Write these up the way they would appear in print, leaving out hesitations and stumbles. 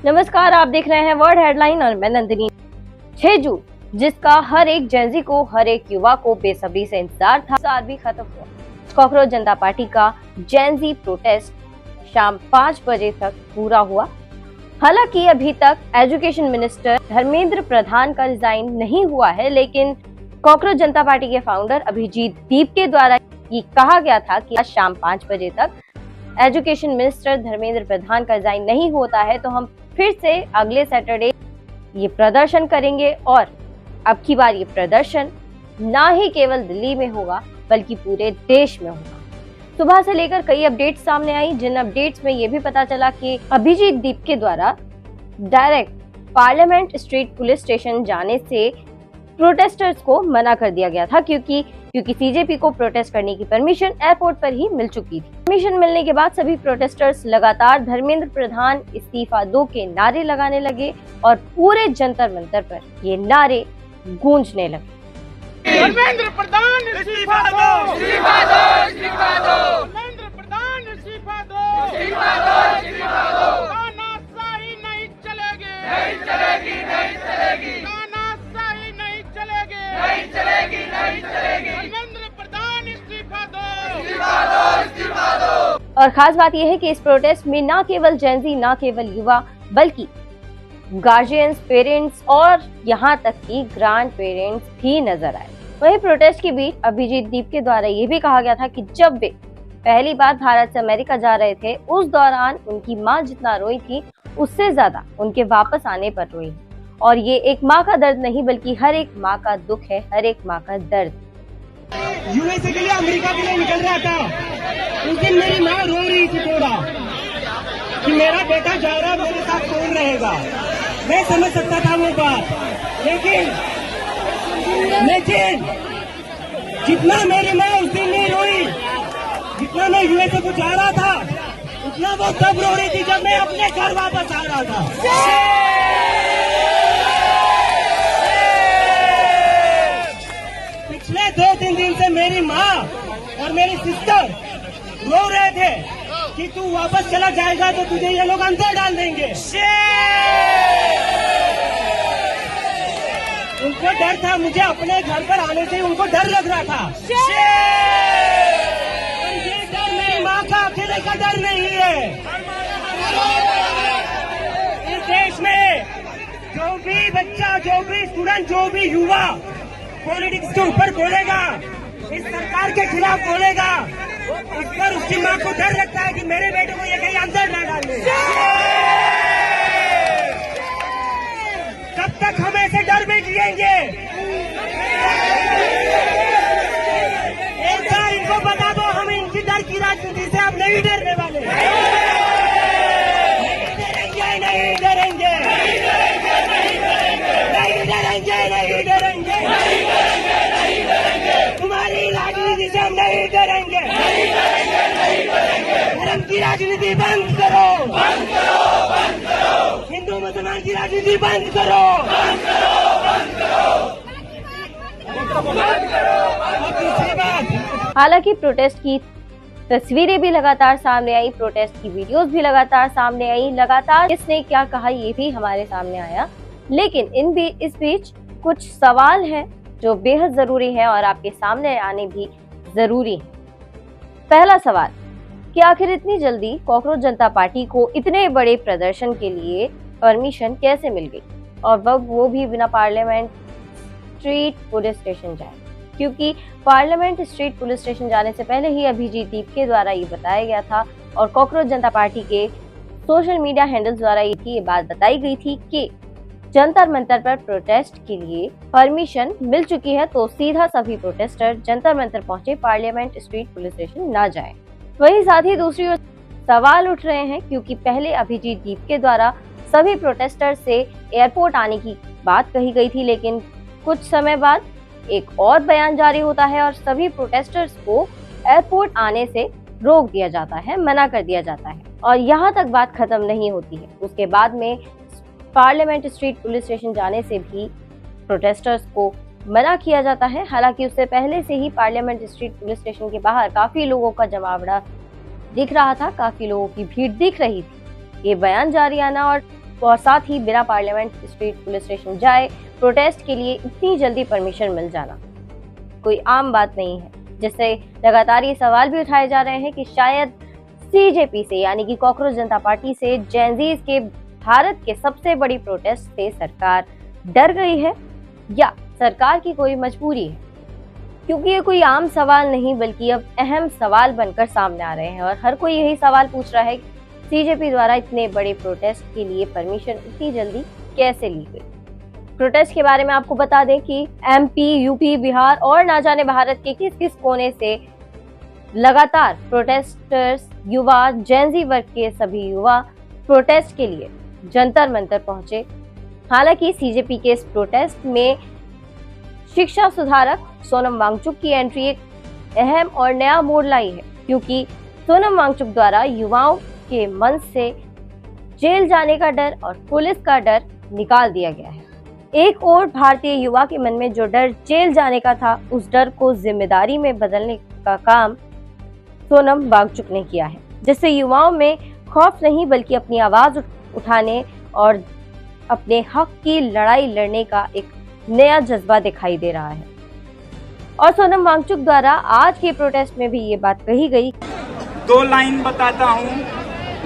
नमस्कार, आप देख रहे हैं वर्ल्ड हेडलाइन और मैं नंदिनी। 6 जून जिसका हर एक जेंजी को, हर एक युवा को बेसब्री से इंतजार था, साल भी खत्म हुआ। कॉकरोच जनता पार्टी का जेंजी प्रोटेस्ट शाम 5 बजे तक पूरा हुआ। हालांकि अभी तक एजुकेशन मिनिस्टर धर्मेंद्र प्रधान का रिजाइन नहीं हुआ है, लेकिन कॉकरोच जनता पार्टी के फाउंडर अभिजीत दीप के द्वारा ये कहा गया था कि आज शाम 5 बजे तक एजुकेशन मिनिस्टर धर्मेंद्र प्रधान का रिजाइन नहीं होता है तो हम फिर से अगले सैटरडे ये प्रदर्शन करेंगे। और अब की बार ये प्रदर्शन ना ही केवल दिल्ली में होगा बल्कि पूरे देश में होगा। सुबह से लेकर कई अपडेट्स सामने आई, जिन अपडेट्स में ये भी पता चला कि अभिजीत दीप के द्वारा direct parliament street police station जाने से प्रोटेस्टर्स को मना कर दिया गया था, क्योंकि सीजेपी को प्रोटेस्ट करने की परमिशन एयरपोर्ट पर ही मिल चुकी थी। परमिशन मिलने के बाद सभी प्रोटेस्टर्स लगातार धर्मेंद्र प्रधान इस्तीफा दो के नारे लगाने लगे और पूरे जंतर मंतर पर ये नारे गूंजने लगे। धर्मेंद्र प्रधान इस्तीफा दो, इस्तीफा दो, इस्तीफा दो। धर्मेंद्र प्रधान इस्तीफा दो, इस्तीफा दो, इस्तीफा दो। तानाशाही नहीं चलेगी, नहीं चलेगी, नहीं चलेगी। तानाशाही नहीं चलेगी, नहीं चलेगी, नहीं चलेगी। धर्मेंद्र प्रधान इस्तीफा दो, इस्तीफा दो, इस्तीफा दो। और खास बात यह है कि इस प्रोटेस्ट में न केवल जेंजी, न केवल युवा, बल्कि गार्जियंस, पेरेंट्स और यहाँ तक कि ग्रैंड पेरेंट्स भी नजर आए। वहीं प्रोटेस्ट के बीच अभिजीत दीप के द्वारा ये भी कहा गया था कि जब वे पहली बार भारत से अमेरिका जा रहे थे उस दौरान उनकी माँ जितना रोई थी उससे ज्यादा उनके वापस आने पर रोई। और ये एक माँ का दर्द नहीं बल्कि हर एक माँ का दुख है, हर एक माँ का दर्द। यूएसए के लिए, अमेरिका के लिए निकल रहा था, उस दिन मेरी माँ रो रही थी थोड़ा कि मेरा बेटा जा रहा है, मेरे साथ कौन रहेगा। मैं समझ सकता था वो बात, लेकिन जितना मेरी माँ उस दिन नहीं रोई, जितना मैं यूएसए को जा रहा था उतना वो तब रो रही थी जब मैं अपने घर वापस आ रहा था। पिछले 2-3 दिन से मेरी माँ और मेरी सिस्टर रो रहे थे कि तू वापस चला जाएगा तो तुझे ये लोग अंदर डाल देंगे। उनको डर था, मुझे अपने घर पर आने से उनको डर लग रहा था। और ये डर मेरी माँ का अकेले का डर नहीं है। इस देश में जो भी बच्चा, जो भी स्टूडेंट, जो भी युवा पॉलिटिक्स के ऊपर बोलेगा, इस सरकार के खिलाफ बोलेगा, उस पर उसकी माँ को डर लगता है कि मेरे बेटे को ये कहीं अंदर ना डाल दे। कब तक हम ऐसे डर में जिएंगे? एक बार इनको बता दो, हम इनकी डर की राजनीति से अब नहीं डरने वाले। नहीं डरेंगे, नहीं डरेंगे, नहीं डरेंगे, नहीं डरेंगे, नहीं डरेंगे। तुम्हारी राजनीति से हम नहीं डरेंगे, नहीं डरेंगे, नहीं डरेंगे। धर्म की राजनीति बंद करो, बंद करो, बंद करो। हिंदू मुसलमान की राजनीति बंद करो, बंद करो, बंद करो, बंद करो। और दूसरी बात, हालांकि प्रोटेस्ट की तस्वीरें भी लगातार सामने आई, प्रोटेस्ट की वीडियोस भी लगातार सामने आई, लगातार किसने क्या कहा ये भी हमारे सामने आया। लेकिन इस बीच कुछ सवाल हैं जो बेहद जरूरी है और आपके सामने आने भी जरूरी है। पहला सवाल कि आखिर इतनी जल्दी कॉकरोच जनता पार्टी को इतने बड़े प्रदर्शन के लिए परमिशन कैसे मिल गई, और वो भी बिना पार्लियामेंट स्ट्रीट पुलिस स्टेशन जाए, क्योंकि पार्लियामेंट स्ट्रीट पुलिस स्टेशन जाने से पहले ही अभिजीत दीप के द्वारा ये बताया गया था और कॉकरोच जनता पार्टी के सोशल मीडिया हैंडल्स द्वारा ये बात बताई गई थी कि जंतर मंतर पर प्रोटेस्ट के लिए परमिशन मिल चुकी है, तो सीधा सभी प्रोटेस्टर जंतर मंतर पहुंचे, पार्लियामेंट स्ट्रीट पुलिस स्टेशन ना जाए। वहीं साथ ही दूसरी ओर सवाल उठ रहे हैं, क्योंकि पहले अभिजीत दीप के द्वारा सभी प्रोटेस्टर से एयरपोर्ट आने की बात कही गई थी, लेकिन कुछ समय बाद एक और बयान जारी होता है और सभी प्रोटेस्टर्स को एयरपोर्ट आने से रोक दिया जाता है, मना कर दिया जाता है। और यहाँ तक बात खत्म नहीं होती है, उसके बाद में पार्लियामेंट स्ट्रीट पुलिस स्टेशन जाने से भी प्रोटेस्टर्स को मना किया जाता है। हालांकि उससे पहले से ही पार्लियामेंट स्ट्रीट पुलिस स्टेशन के बाहर काफी लोगों का जमावड़ा दिख रहा था, काफी लोगों की भीड़ दिख रही थी। ये बयान जारी आना और और साथ ही बिना पार्लियामेंट स्ट्रीट पुलिस स्टेशन जाए प्रोटेस्ट के लिए इतनी जल्दी परमिशन मिल जाना कोई आम बात नहीं है, जिससे लगातार ये सवाल भी उठाए जा रहे हैं कि शायद सीजेपी से यानी कि कॉकरोच जनता पार्टी से जेनजीज के भारत के सबसे बड़ी प्रोटेस्ट से सरकार डर गई है या सरकार की कोई मजबूरी है, क्योंकि ये कोई आम सवाल नहीं बल्कि अब अहम सवाल बनकर सामने आ रहे हैं और हर कोई यही सवाल पूछ रहा है कि सीजेपी द्वारा इतने बड़े प्रोटेस्ट के लिए परमिशन इतनी जल्दी कैसे ली गई। प्रोटेस्ट के बारे में आपको बता दें कि एमपी, यूपी, बिहार और ना जाने भारत के किस किस कोने से लगातार प्रोटेस्टर्स, युवा, जेनजी वर्ग के सभी युवा प्रोटेस्ट के लिए जंतर मंतर पहुंचे। हालांकि सीजेपी के इस प्रोटेस्ट में शिक्षा सुधारक सोनम वांगचुक की एंट्री एक अहम और नया मोड़ लाई है, क्योंकि सोनम वांगचुक द्वारा युवाओं के मन से जेल जाने का डर और पुलिस का डर निकाल दिया गया है। एक और भारतीय युवा के मन में जो डर जेल जाने का था, उस डर को जिम्मेदारी में बदलने का काम सोनम वांगचुक ने किया है, जिससे युवाओं में खौफ नहीं बल्कि अपनी आवाज उठाने और अपने हक की लड़ाई लड़ने का एक नया जज्बा दिखाई दे रहा है। और सोनम वांगचुक द्वारा आज के प्रोटेस्ट में भी ये बात कही गई। 2 लाइन बताता हूँ।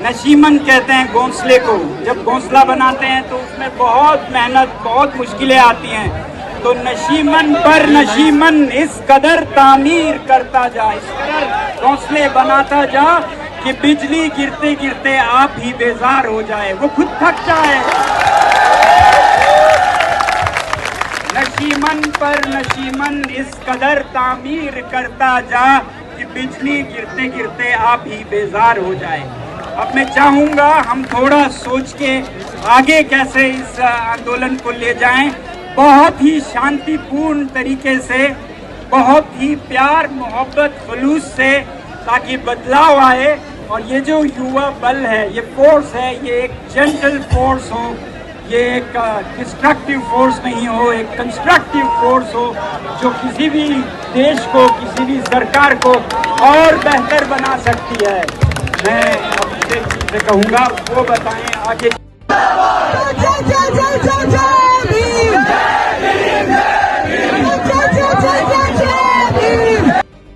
नशीमन कहते हैं घोंसले को, जब घोंसला बनाते हैं तो उसमें बहुत मेहनत, बहुत मुश्किलें आती हैं। तो नशीमन पर नशीमन इस कदर तामीर करता जा, इस कदर घोंसले बनाता जा कि बिजली गिरते गिरते आप ही बेजार हो जाए, वो खुद थक जाए। नशीमन पर नशीमन इस कदर तामीर करता जा कि बिजली गिरते गिरते आप ही बेजार हो जाए। अब मैं चाहूंगा हम थोड़ा सोच के आगे कैसे इस आंदोलन को ले जाएं, बहुत ही शांतिपूर्ण तरीके से, बहुत ही प्यार, मोहब्बत, खुलूस से, ताकि बदलाव आए। और ये जो युवा बल है, ये फोर्स है, ये एक जेंटल फोर्स हो, ये एक डिस्ट्रक्टिव फोर्स नहीं हो, एक कंस्ट्रक्टिव फोर्स हो जो किसी भी देश को, किसी भी सरकार को और बेहतर बना सकती है। मैं आपसे कहूँगा वो बताएं आगे।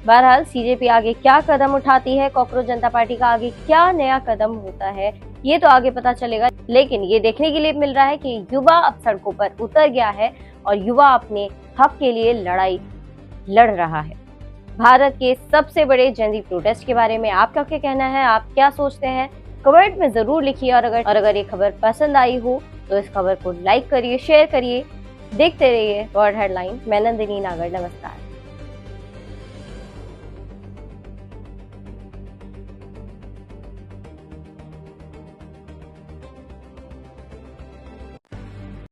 बहरहाल सीजेपी आगे क्या कदम उठाती है, कॉकरोच जनता पार्टी का आगे क्या नया कदम होता है, ये तो आगे पता चलेगा। लेकिन ये देखने के लिए मिल रहा है कि युवा अब सड़कों पर उतर गया है और युवा अपने हक के लिए लड़ाई लड़ रहा है। भारत के सबसे बड़े जेनजी प्रोटेस्ट के बारे में आपका क्या कहना है, आप क्या सोचते हैं, कमेंट में जरूर लिखिए। और अगर ये खबर पसंद आई हो तो इस खबर को लाइक करिए, शेयर करिए। देखते रहिए वर्ल्ड हेडलाइन। मैं नंदिनी नागर, नमस्कार।